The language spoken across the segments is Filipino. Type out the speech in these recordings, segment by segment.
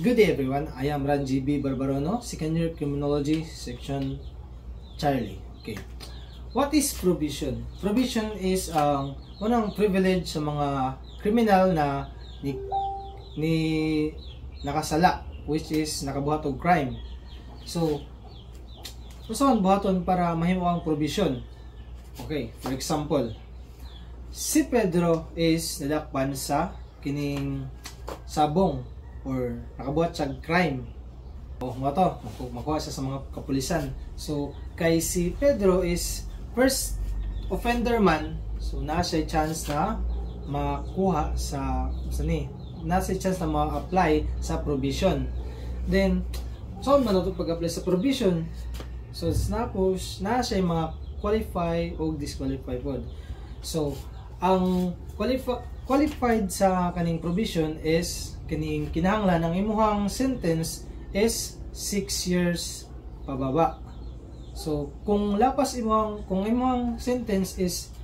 Good day everyone, I am Ranji B. Barbarono, Second Year Criminology, Section Charlie. Okay. What is provision? Provision is unang privilege sa mga criminal na nakasala, which is nakabuhat og crime. So, usaon buhaton para mahimo ang provision. Okay, for example, si Pedro is nadakpan sa kining sabong or nakabuhat sa crime. O mga to, makuha siya sa mga kapulisan. So, kay si Pedro is first offender man, so nasa chance na makuha nasa chance na ma-apply sa provision. Then, so man ito pag-apply sa provision, so tapos nasa mga qualify o disqualify po. So, ang qualified sa kaning provision is kining kinahanglan ng imuhang sentence is 6 years pababa. So, kung imuhang sentence is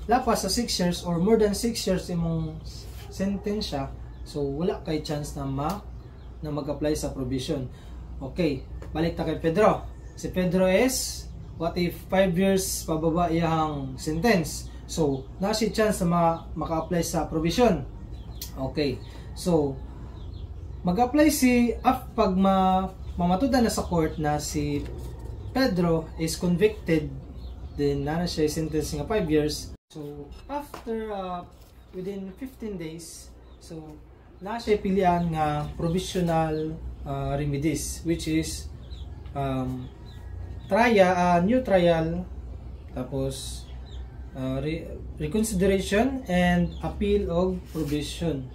lapas sa 6 years or more than 6 years imong sentence siya, so wala kay chance na mag-apply sa provision. Okay, balik ta kay Pedro. Si Pedro is, what if 5 years pababa iyang sentence? So, nasi chance na maka-apply sa provision. Okay, so mag-apply pag mamatudan na sa court na si Pedro is convicted, then na siya sentence nga 5 years. So, after within 15 days, so na siya pilihan nga provisional remedies, which is new trial, tapos reconsideration and appeal of provision.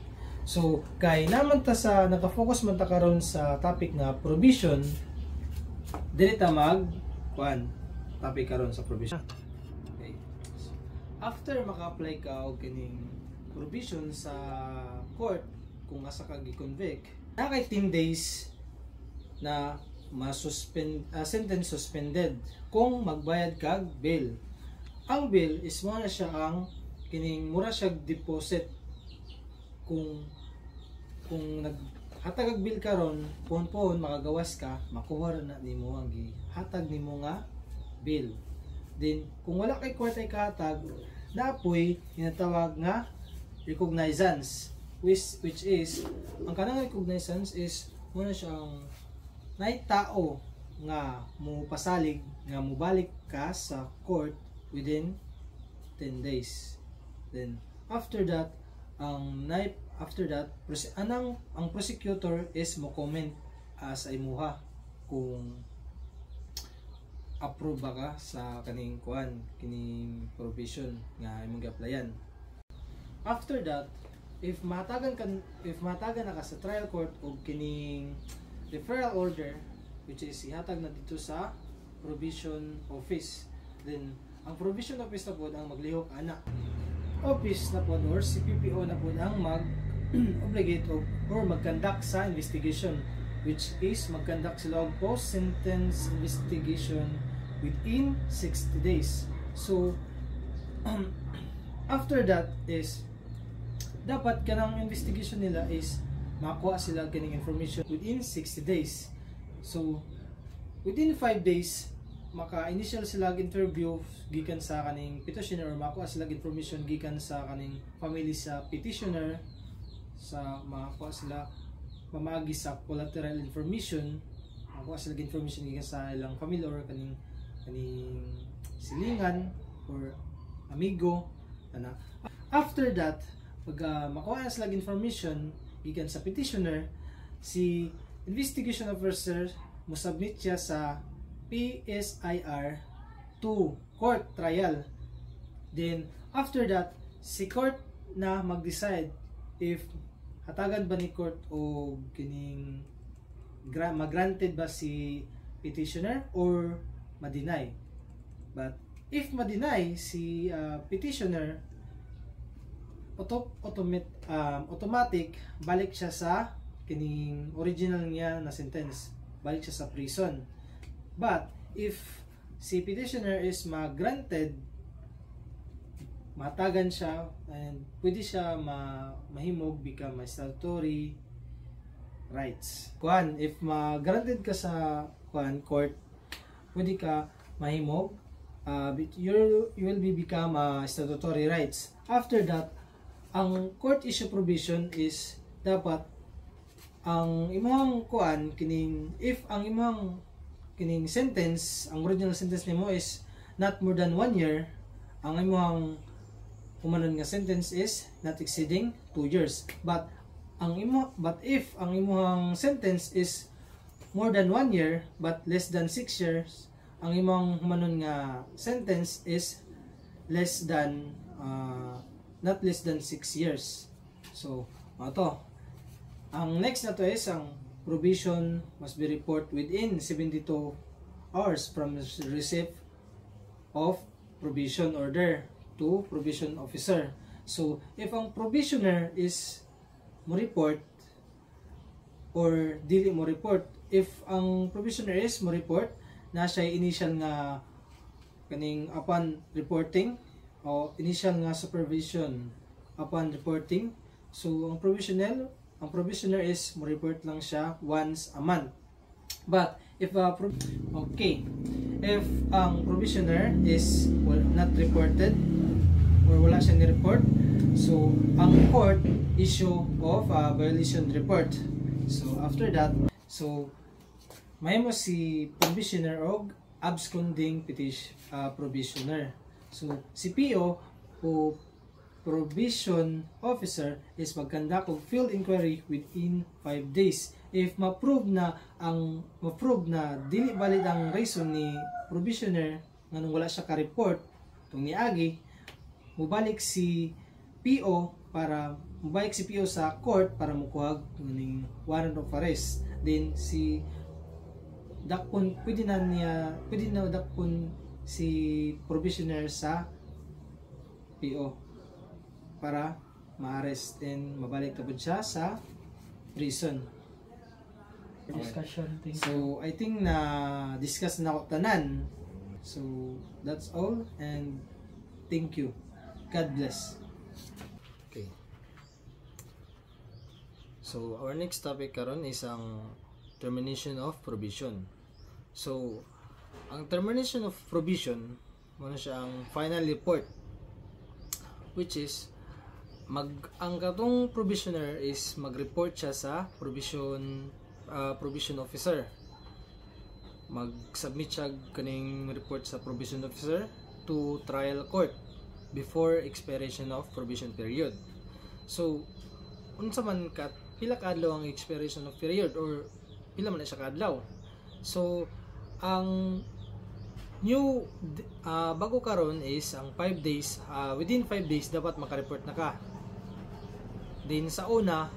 So, kay naman ta sa naka-focus man ta karon sa topic nga provision, dili ta topic karon sa provision. Okay. So, after maka-apply ka og kining provision sa court, kung asa ka gi-convict, na kay 10 days na sentence suspended kung magbayad kag bail. Ang bail is mura siya siya deposit. Kung naghatag og bill karon, puhon makagawas ka, makuha na nimo ang gihatag nimo nga bill. Then kung wala kay court ay kahatag, napoy tinatawag nga recognizance, which is ang kanang recognizance is muna siyang naitao nga mo pasalig nga mobalik ka sa court within 10 days. Then after that ang prosecutor is mo comment sa imuha kung approve ba ka sa kining provision nga imong gi-applyan. After that, if matagan na ka sa trial court og kining referral order, which is ihatag na dito sa provision office, then ang provision office na po ang maglihok office na po or CPPO na po ang mag-obligate or mag-conduct sa investigation, which is mag-conduct sila og post-sentence investigation within 60 days. So, after that is dapat kanang investigation nila is makuha sila kining information within 60 days. So, within 5 days, maka-initial sila interview gikan sa kaning petitioner or makuha sila information gikan sa kaning family sa petitioner, sa makuha sila mamagi sa collateral information, makuha sila information gikan sa ilang family or kaning silingan or amigo ana. After that, pag makuha sila information gikan sa petitioner, si investigation officer mo submit siya sa PSIR to court trial. Then after that, si court na mag-decide if hatagan ba ni court o kining mag-granted ba si petitioner or ma-deny. But if ma-deny si petitioner, automatic balik siya sa kining original niya na sentence, balik siya sa prison. But if si petitioner is ma-granted, matagan siya and pwede siya mahimog become statutory rights. Kuan, if ma-granted ka sa court, pwede ka mahimog, you will become statutory rights. After that, ang court issue provision is dapat ang imong kuan kining, if ang imong kining sentence, ang original sentence nimo is not more than 1 year, ang imong humanon nga sentence is not exceeding 2 years. But if ang imong sentence is more than 1 year but less than 6 years, ang imong humanon nga sentence is less than not less than 6 years. So, ito. Ang next na to is ang provision must be report within 72 hours from the receipt of provision order to provision officer. So, if ang provisioner is mo report or dili mo report, if ang provisioner is mo report, na siya initial nga kaning upon reporting o initial nga supervision upon reporting. So, ang provisioner is mo report lang siya once a month. But if if ang provisioner is not reported or wala siyang ni-report, so ang court issue of a violation report. So after that, so may mo si provisioner o absconding provisioner. So si PO o provision officer is mag-conduct of field inquiry within 5 days. If ma-prove na dili valid ang reason ni provisioner nga nung wala siya ka-report tung niagi, mubalik si PO sa court para mukuha ng warrant of arrest. Then si dakpon pwede na dakpon si provisioner sa PO para ma-arrest, then mabalik tabod siya sa prison. Discussion. So I think na discuss na ako tanan. So that's all, and thank you. God bless. Okay. So our next topic karon is ang termination of provision. So ang termination of provision muna siya ang final report, which is ang katong provisioner is mag-report siya sa provision officer. Mag-submit siya kaning report sa provision officer to trial court before expiration of provision period. So unsa man pila ka adlaw ang expiration of period or pila man na siya ka adlaw. So ang new bago karon is ang 5 days, within 5 days dapat maka-report na ka. Then sa una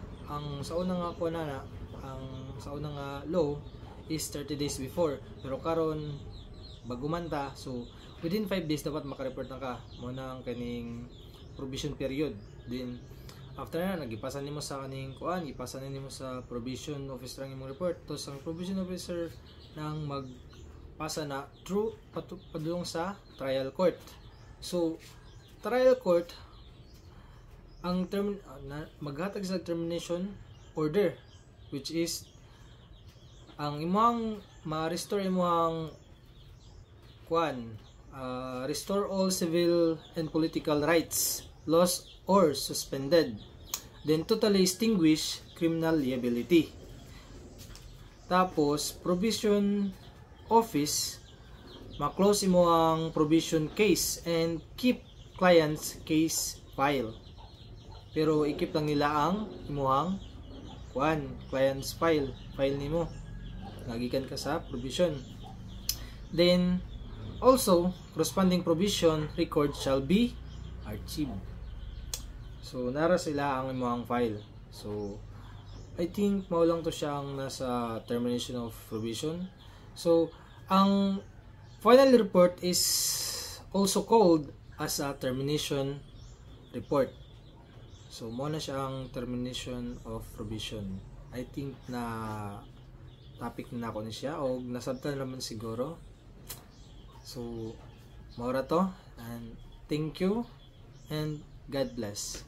nga law is 30 days before, pero karon bago man ta, so within 5 days dapat maka-report na ka mo na ang kaning provision period. Then after na nagipasa nimo sa kaning ipasa na nimo sa provision officer ang imong report, to ang provision officer nang magpasa na through padulong sa trial court. So trial court ang maghatag sa termination order, which is ang imong ma-restore imong restore all civil and political rights lost or suspended, then totally extinguish criminal liability. Tapos provision office ma-close imo ang provision case and keep client's case file, pero i-keep lang nila ang imuhang client's file nimo nagikan ka sa provision. Then also corresponding provision record shall be archived. So nara sila ang imuhang file. So I think mao lang to siyang nasa termination of provision. So ang final report is also called as a termination report. So mo na siya ang termination of provision. I think na topic na ako ni siya o nasabtan naman siguro. So maura to, and thank you and God bless.